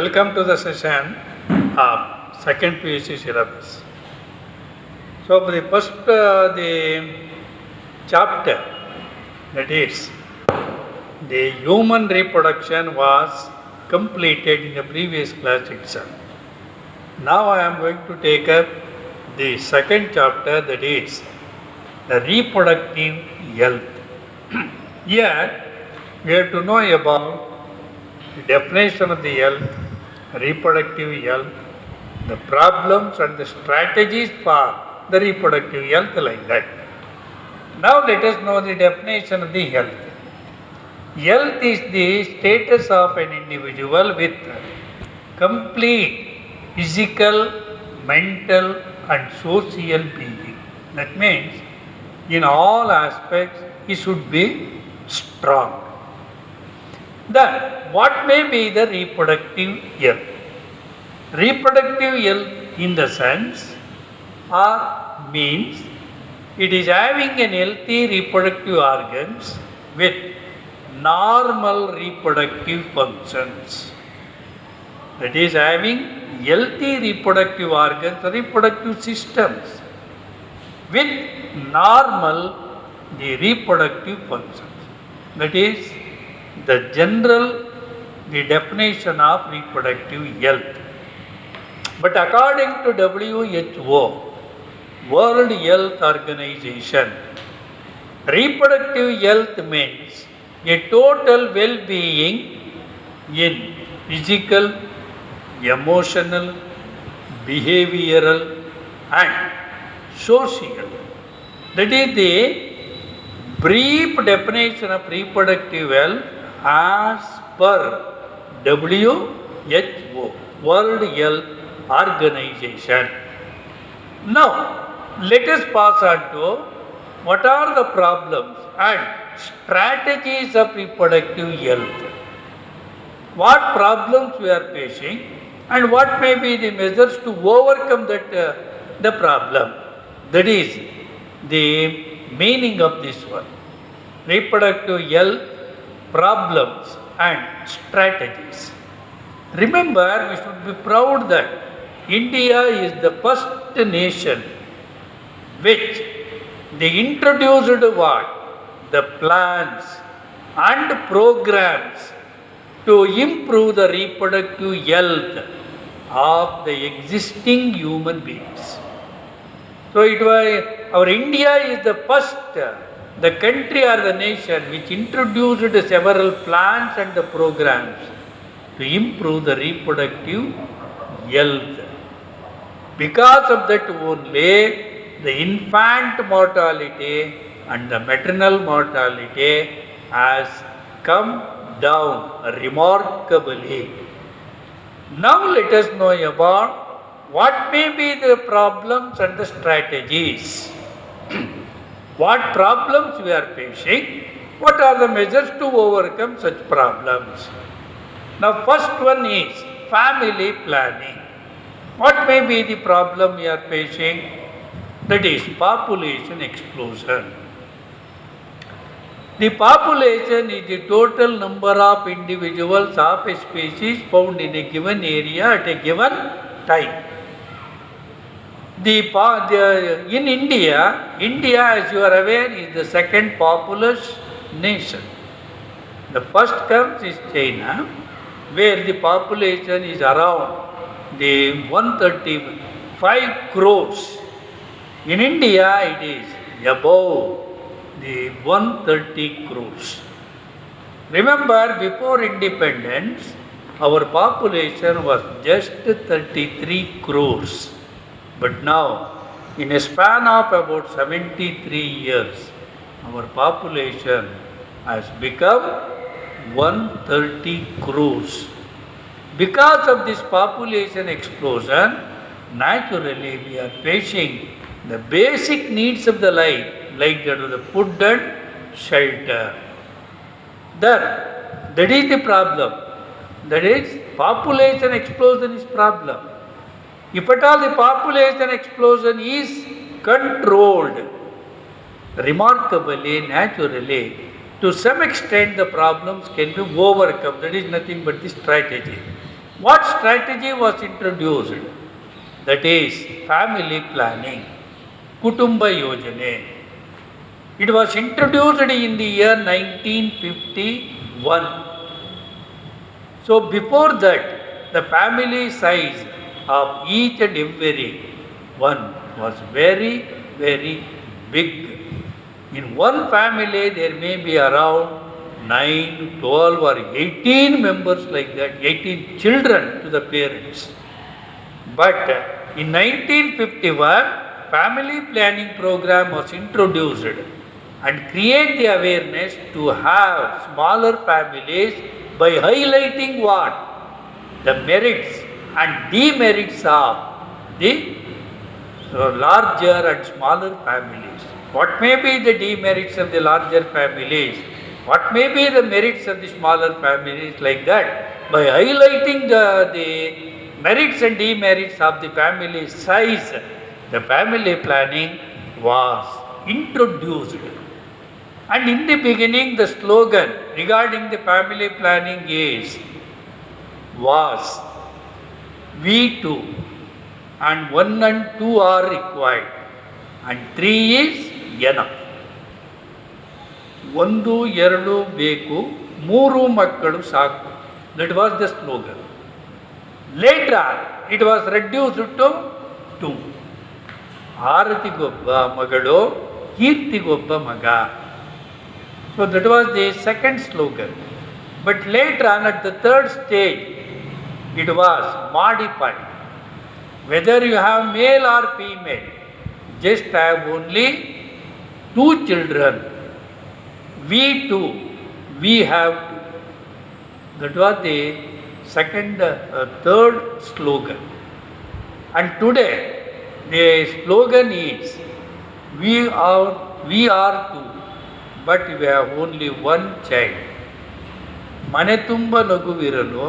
Welcome to the session of second PUC syllabus. So the first the chapter, that is the human reproduction, was completed in the previous class itself. Now I am going to take up the second chapter, that is the reproductive health. Here we have to know about the definition of the health, reproductive health, the problems and the strategies for the reproductive health, like that. Now let us know the definition of the health. Health is the status of an individual with complete physical, mental and social being. That means in all aspects he should be strong. Then what may be the reproductive health? Reproductive health in the sense or means it is having an healthy reproductive organs with normal reproductive functions. That is having healthy reproductive organs, reproductive systems with normal reproductive functions. That is the the definition of reproductive health. But according to WHO, World Health Organization, reproductive health means a total well-being in physical, emotional, behavioral and social. That is the brief definition of reproductive health as per WHO, World Health Organization. Now, let us pass on to what are the problems and strategies of reproductive health. What problems we are facing and what may be the measures to overcome the problem. That is the meaning of this one. Reproductive health, problems and strategies. Remember, we should be proud that India is the first nation which they introduced what? The plans and programs to improve the reproductive health of the existing human beings. So our India is the first, the country or the nation which introduced several plans and the programs to improve the reproductive health. Because of that only, the infant mortality and the maternal mortality has come down remarkably. Now let us know about what may be the problems and the strategies. What problems we are facing, what are the measures to overcome such problems. Now first one is family planning. What may be the problem we are facing? That is population explosion. The population is the total number of individuals of a species found in a given area at a given time. In India, as you are aware, is the second populous nation. The first comes is China, where the population is around the 135 crores. In India, it is above the 130 crores. Remember, before independence, our population was just 33 crores. But now, in a span of about 73 years, our population has become 130 crores. Because of this population explosion, naturally we are facing the basic needs of the life, like the food and shelter. That is the problem. That is, population explosion is problem. If at all the population explosion is controlled remarkably, naturally, to some extent the problems can be overcome. That is nothing but the strategy. What strategy was introduced? That is family planning, Kutumba Yojane. It was introduced in the year 1951. So before that, the family size of each and every one was very, very big. In one family, there may be around 9, 12 or 18 members like that, 18 children to the parents. But in 1951, family planning program was introduced and create the awareness to have smaller families by highlighting what? The merits and demerits of the larger and smaller families. What may be the demerits of the larger families? What may be the merits of the smaller families, like that? By highlighting the merits and demerits of the family size, the family planning was introduced. And in the beginning, the slogan regarding the family planning was we two, and 1 and 2 are required, and 3 is enough. 1, 2 ಬೇಕು, 3 ಮಕ್ಕಳು ಸಾಕು. That was the slogan. Later, it was reduced to 2. ಆರತಿಗೊಬ್ಬ ಮಗಳು, ಕೀರ್ತಿಗೊಬ್ಬ ಮಗ. So that was the second slogan. But later on, at the third stage, it was modified. Whether you have male or female, just have only 2 children. We two, we have two. That was the third slogan. And today, the slogan is, we are two, but we have only 1 child. ಮನೆ ತುಂಬ ನಗುವಿರಲು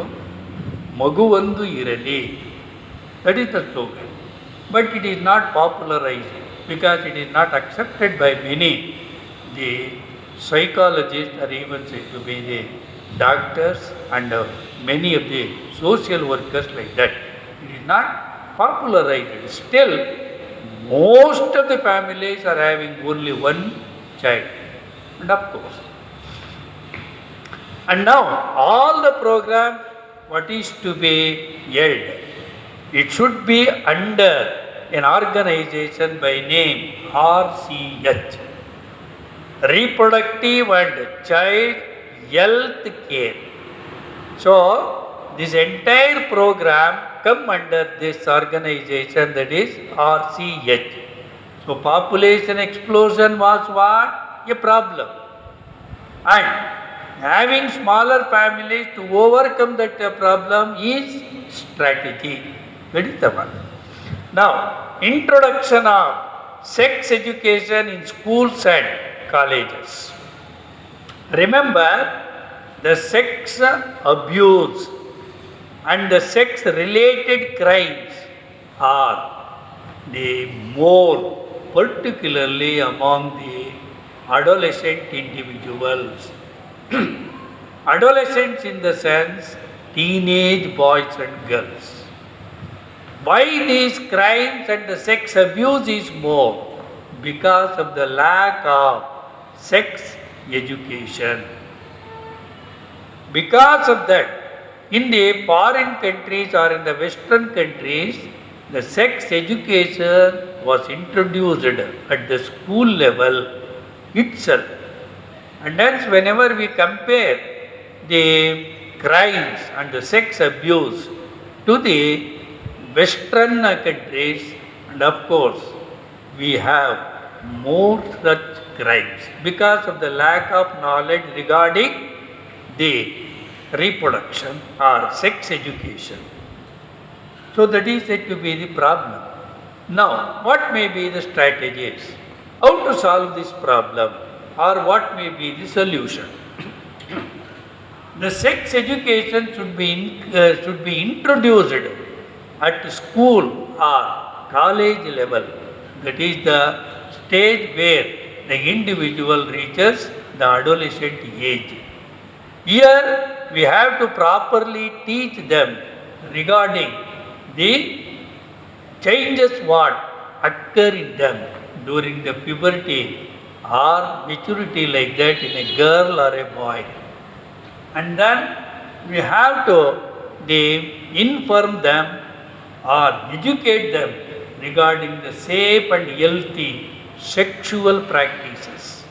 ಮಗುವೊಂದು ಇರಲಿ. That is the slogan. But it is not popularized because it is not accepted by many. The psychologists are even said to be the doctors and many of the social workers like that. It is not popularized. Still, most of the families are having only 1 child. And of course. And now, all the programs, what is to be held, it should be under an organization by name RCH, Reproductive and Child Health Care. So, this entire program come under this organization, that is RCH. So, population explosion was what? A problem. And having smaller families to overcome that problem is strategy. That is the one. Now, introduction of sex education in schools and colleges. Remember, the sex abuse and the sex related crimes are the more particularly among the adolescent individuals. Adolescents in the sense teenage boys and girls. Why these crimes and the sex abuse is more? Because of the lack of sex education. Because of that, in the foreign countries or in the Western countries, the sex education was introduced at the school level itself. And hence, whenever we compare the crimes and the sex abuse to the Western countries, and of course, we have more such crimes because of the lack of knowledge regarding the reproduction or sex education. So that is said to be the problem. Now, what may be the strategies? How to solve this problem, or what may be the solution? The sex education should be introduced at school or college level. That is the stage where the individual reaches the adolescent age. Here we have to properly teach them regarding the changes what occur in them during the puberty or maturity like that in a girl or a boy. And then we have to inform them or educate them regarding the safe and healthy sexual practices.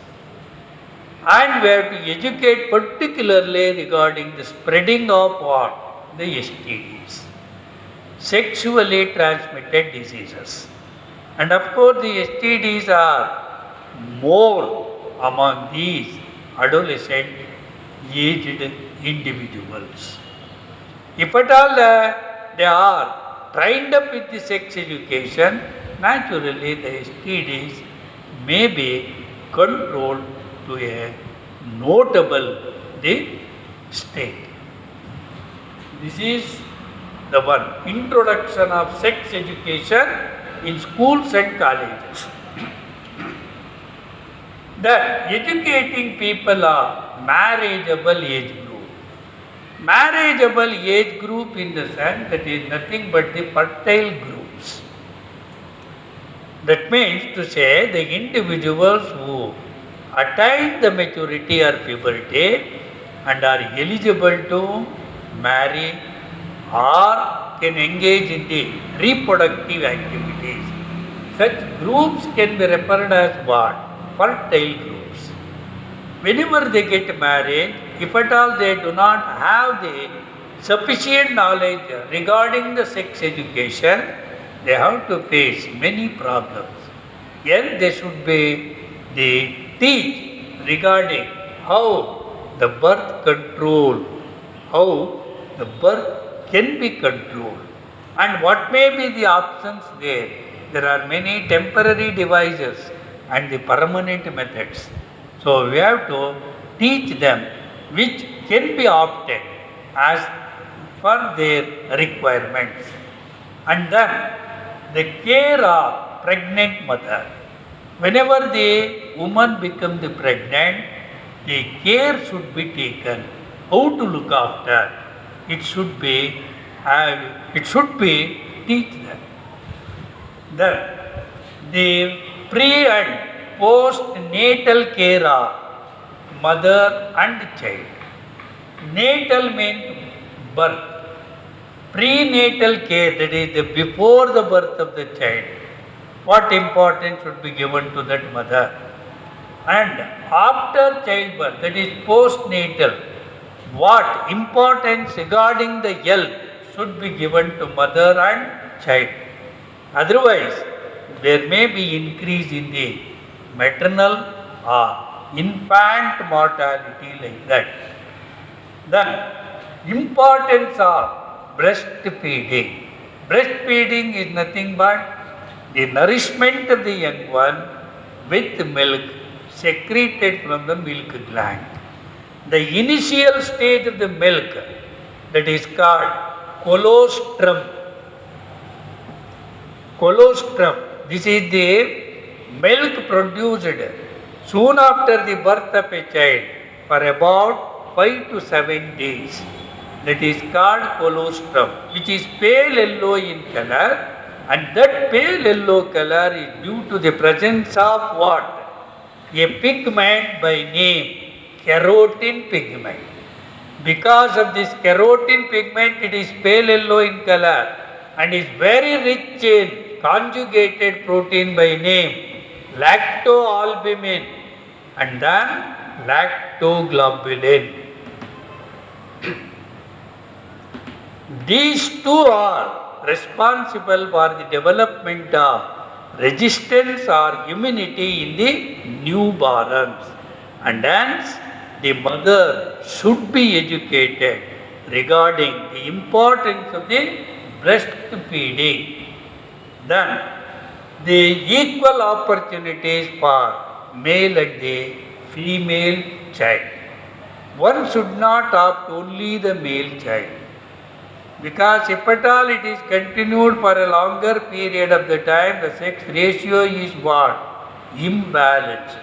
And we have to educate particularly regarding the spreading of what? The STDs, sexually transmitted diseases. And of course the STDs are more among these adolescent aged individuals. If at all they are trained up with the sex education, naturally the STDs may be controlled to a notable the state. This is the one introduction of sex education in schools and colleges. Then educating people are marriageable age group. Marriageable age group in the sense that is nothing but the fertile groups. That means to say the individuals who attain the maturity or puberty and are eligible to marry or can engage in the reproductive activities. Such groups can be referred as what? Fertile groups. Whenever they get married, if at all they do not have the sufficient knowledge regarding the sex education, they have to face many problems. Yet they should be the teach regarding how the birth control, how the birth can be controlled and what may be the options there. There are many temporary devices and the permanent methods. So we have to teach them which can be opted as for their requirements. And then the care of pregnant mother. Whenever the woman becomes pregnant, the care should be taken. How to look after? It should be teach them. Then the pre and post-natal care of mother and child. Natal means birth. Prenatal care, that is the before the birth of the child. What importance should be given to that mother? And after childbirth, that is postnatal, what importance regarding the health should be given to mother and child. Otherwise, there may be increase in the maternal or infant mortality like that. Then, importance of breastfeeding. Breastfeeding is nothing but the nourishment of the young one with milk secreted from the milk gland. The initial stage of the milk, that is called colostrum. Colostrum. This is the milk produced soon after the birth of a child for about 5 to 7 days. That is called colostrum, which is pale yellow in color, and that pale yellow color is due to the presence of what? A pigment by name carotene pigment. Because of this carotene pigment, it is pale yellow in color and is very rich in conjugated protein by name lactoalbumin and then lactoglobulin. These two are responsible for the development of resistance or immunity in the newborns, and hence the mother should be educated regarding the importance of the breastfeeding. Then the equal opportunities for male and the female child. One should not opt only the male child, because if at all it is continued for a longer period of the time, the sex ratio is what? Imbalanced.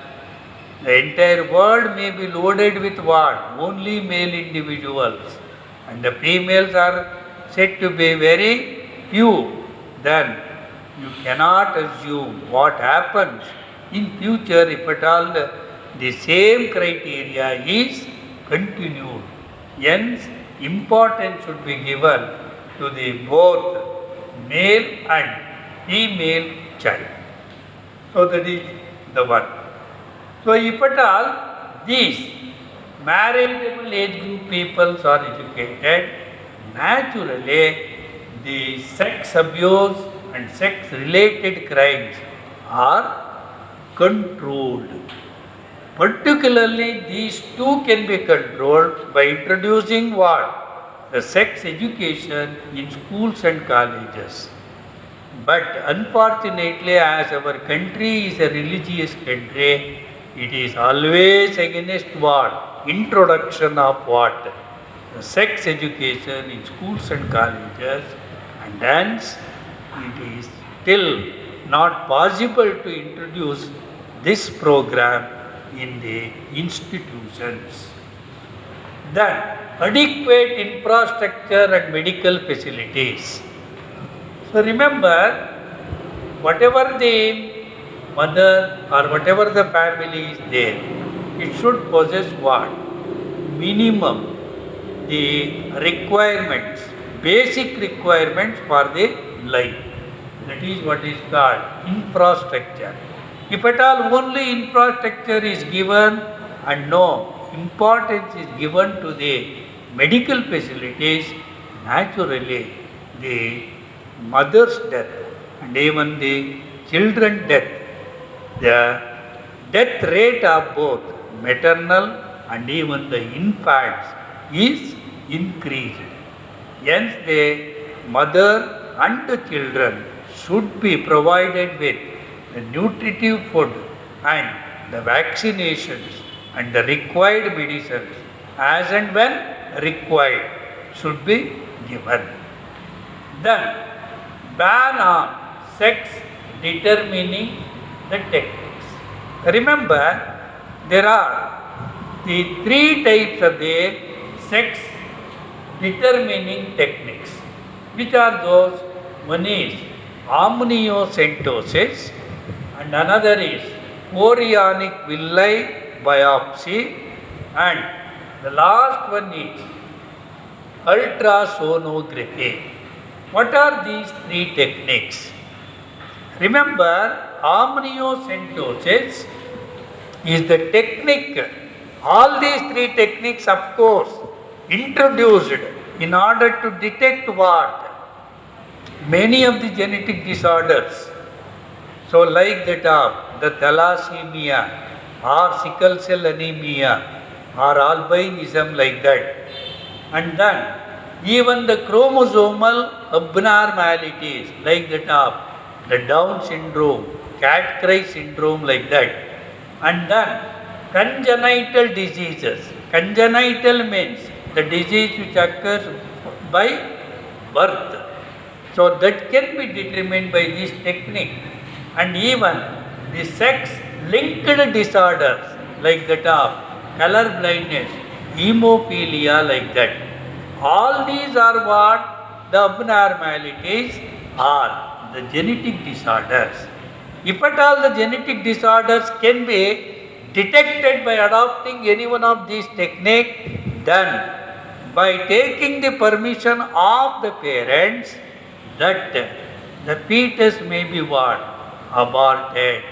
The entire world may be loaded with what? Only male individuals. And the females are said to be very few, then you cannot assume what happens in future if at all the same criteria is continued. Hence, importance should be given to the both male and female child. So that is the one. So if at all these marriageable age group peoples are educated, naturally the sex abuse and sex related crimes are controlled. Particularly these two can be controlled by introducing what? The sex education in schools and colleges. But unfortunately, as our country is a religious country, it is always against what? Introduction of what? The sex education in schools and colleges, and hence it is still not possible to introduce this program in the institutions. Then, adequate infrastructure and medical facilities. So remember, whatever the mother or whatever the family is there, it should possess what? Minimum, the requirements, basic requirements for the life. That is what is called infrastructure. If at all only infrastructure is given and no importance is given to the medical facilities, naturally the mother's death and even the children's death, the death rate of both maternal and even the infants is increased. Hence the mother and the children should be provided with the nutritive food and the vaccinations and the required medicines as and when required should be given. Then ban on sex determining the techniques. Remember, there are the three types of the sex determining techniques. Which are those? One is amniocentesis and another is chorionic villi biopsy and the last one is ultrasonography. What are these three techniques? Remember, amniocentesis is the technique. All these three techniques, of course, introduced in order to detect what? Many of the genetic disorders. So like that of the thalassemia or sickle cell anemia or albinism like that. And then even the chromosomal abnormalities like that of the Down syndrome, Cat-Cry syndrome like that. And then congenital diseases. Congenital means the disease which occurs by birth. So that can be determined by this technique. And even the sex linked disorders like that of color blindness, hemophilia like that. All these are what? The abnormalities are the genetic disorders. If at all the genetic disorders can be detected by adopting any one of these techniques, then by taking the permission of the parents, that the fetus may be what? Aborted.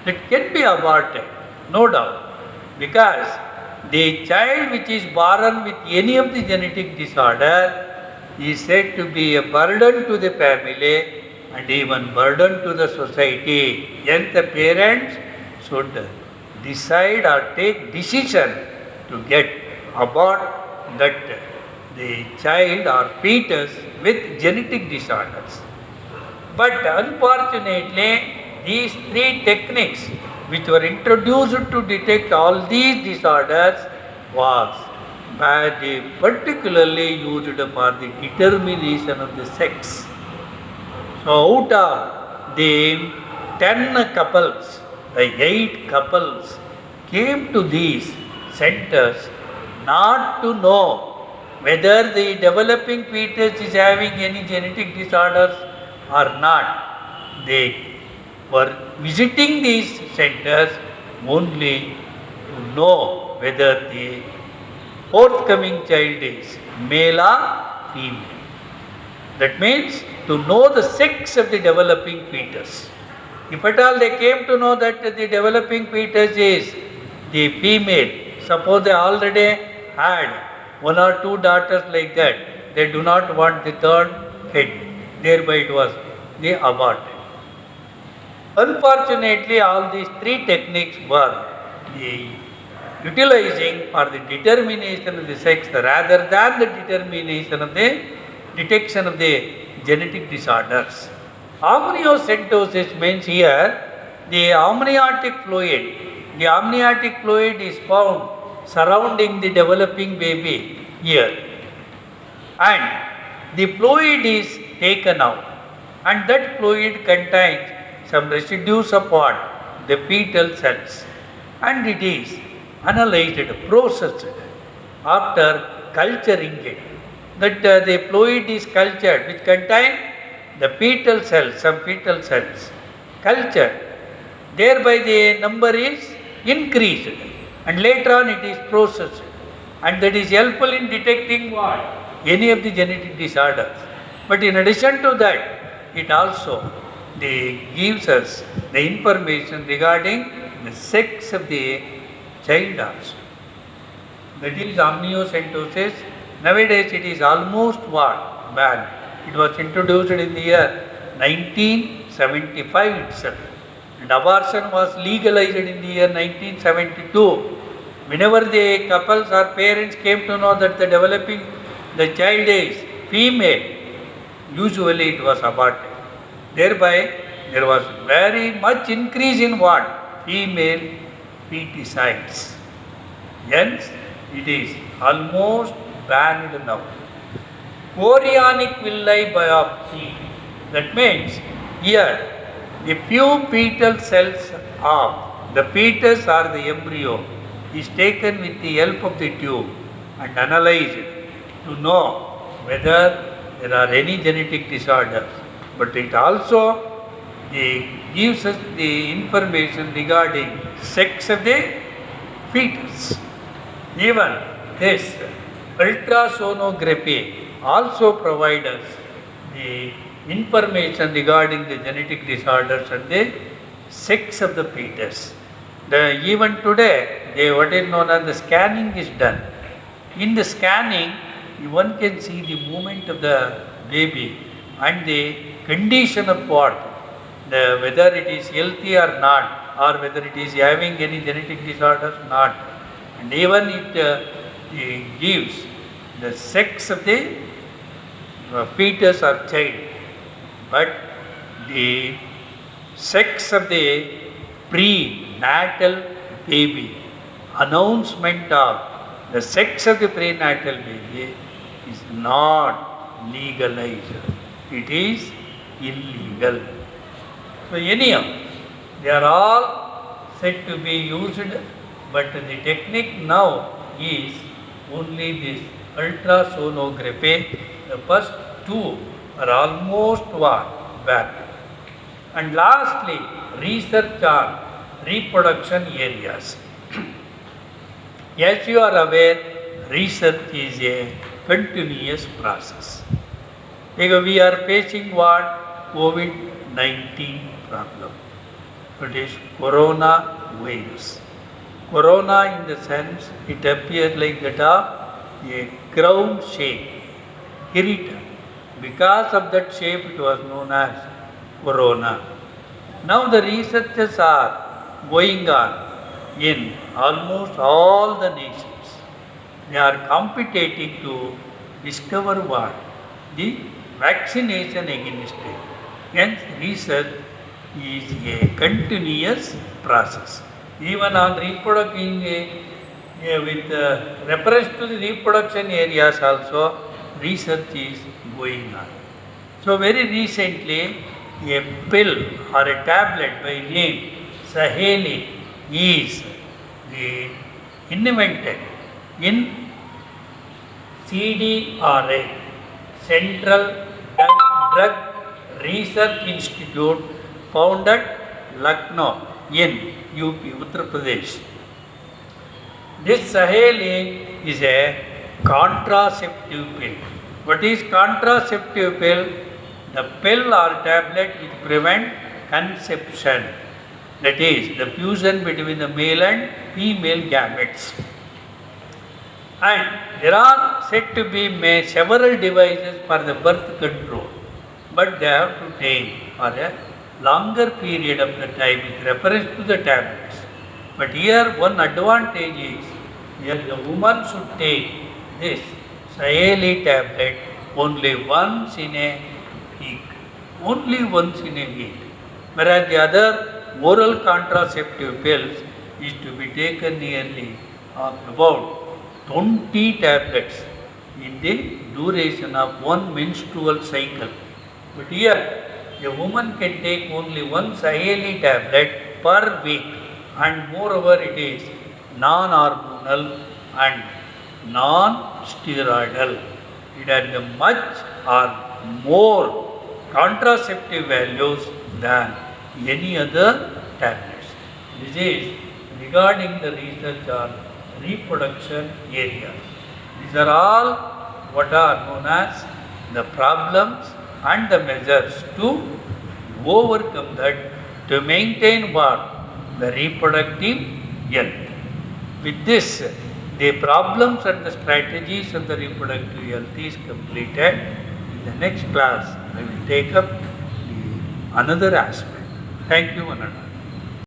It can be aborted, no doubt, because the child which is born with any of the genetic disorder is said to be a burden to the family and even burden to the society. Hence the parents should decide or take decision to get abort that the child or fetus with genetic disorders. But unfortunately, these three techniques which were introduced to detect all these disorders was particularly used for the determination of the sex. So out of the 10 couples, the 8 couples came to these centers not to know whether the developing fetus is having any genetic disorders or not. They were visiting these centers only to know whether the forthcoming child is male or female. That means to know the sex of the developing fetus. If at all they came to know that the developing fetus is the female, suppose they already had one or two daughters like that, they do not want the third head, thereby it was the aborted. Unfortunately, all these three techniques were the utilizing for the determination of the sex rather than the determination of the detection of the genetic disorders. Amniocentesis means here the amniotic fluid. The amniotic fluid is found surrounding the developing baby here, and the fluid is taken out, and that fluid contains some residues of what? The fetal cells, and it is analyzed, processed after culturing it. That the fluid is cultured, which contain the fetal cells, some fetal cells, cultured. Thereby the number is increased, and later on it is processed, and that is helpful in detecting what? Any of the genetic disorders. But in addition to that, it also gives us the information regarding the sex of the child also. That is amniocentesis. Nowadays it is almost what? Banned. It was introduced in the year 1975 itself, and abortion was legalized in the year 1972. Whenever the couples or parents came to know that the child is female, usually it was aborted. Thereby there was very much increase in what? Female feticides. Hence it is almost banned now. Chorionic villi biopsy. That means here the few fetal cells of the fetus or the embryo is taken with the help of the tube and analyzed to know whether there are any genetic disorders. But it also gives us the information regarding sex of the fetus. Even this ultrasonography also provides us the information regarding the genetic disorders and the sex of the fetus. Even today, what is known as the scanning is done. In the scanning, one can see the movement of the baby and the condition of what? Whether it is healthy or not, or whether it is having any genetic disorders or not. And even it gives the sex of the fetus or child. But the sex of the prenatal baby, announcement of the sex of the prenatal baby is not legalized. It is illegal. So anyhow, they are all said to be used, but the technique now is only this ultrasonography. The first two are almost banned. And lastly, research on reproduction areas. As you are aware, research is a continuous process. Because we are facing what? COVID-19 problem. It is coronavirus. Corona in the sense it appears like that of a crown shape, irritant. Because of that shape it was known as corona. Now the researches are going on in almost all the nations. They are competing to discover what? The vaccination against it. Hence research is a continuous process. Even on reproducing with reference to the reproduction areas also, research is going on. So very recently, a pill or a tablet by name Saheli is invented in CDRI, Central Drug Research Institute, found at Lucknow in UP, Uttar Pradesh. This Saheli is a contraceptive pill. What is contraceptive pill? The pill or tablet which prevent conception, that is the fusion between the male and female gametes. And there are said to be several devices for the birth control, but they have to take for a longer period of the time with reference to the tablets. But here one advantage is, here the woman should take this Saheli tablet only once in a week, whereas the other oral contraceptive pills is to be taken nearly about 20 tablets in the duration of one menstrual cycle. But here a woman can take only one Saheli tablet per week, and moreover it is non-hormonal and non-steroidal. It has a much or more contraceptive values than any other tablets. This is regarding the research on reproduction area. These are all what are known as the problems and the measures to overcome that, to maintain what? The reproductive health. With this, the problems and the strategies of the reproductive health is completed. In the next class, I will take up another aspect. Thank you, Ananda.